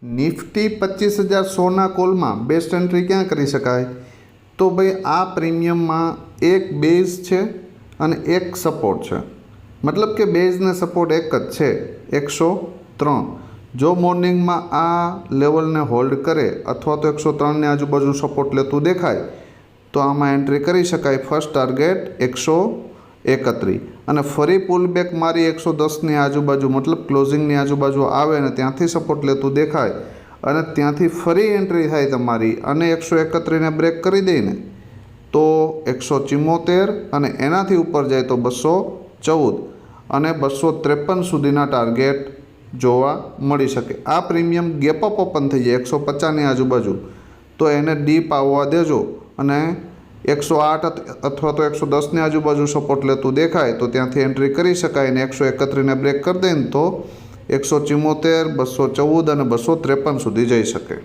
Nifty 25,100ના કોલમાં best entry ક્યાં કરી શકાય? તો ભાઈ આ પ્રીમિયમમાં એક બેઝ છે અને એક સપોર્ટ છે, મતલબ કે બેઝ ને સપોર્ટ એક જ છે 103. જો મોર્નિંગમાં આ લેવલને હોલ્ડ કરે અથવા તો 103ની આજુબાજુ સપોર્ટ લેતું દેખાય તો આમાં એન્ટ્રી કરી શકાય. ફર્સ્ટ ટાર્ગેટ 131 અને ફરી પુલબેક મારી 110ની આજુબાજુ મતલબ ક્લોઝિંગની આજુબાજુ આવે અને ત્યાંથી સપોર્ટ લેતું દેખાય અને ત્યાંથી ફરી એન્ટ્રી થાય તમારી અને 131ને બ્રેક કરી દઈને તો 174 અને એનાથી ઉપર જાય તો 214 અને 253 સુધીના ટાર્ગેટ જોવા મળી શકે. આ પ્રીમિયમ ગેપ અપ ઓપન થઈ જાય 150ની આજુબાજુ તો એને ડીપ આવવા દેજો અને 108 અથવા તો 110ની આજુબાજુ સપોર્ટ લેતું દેખાય તો ત્યાંથી એન્ટ્રી કરી શકાય અને 131ને બ્રેક કરી દે ને તો 174, 214 અને 253 સુધી જઈ શકે.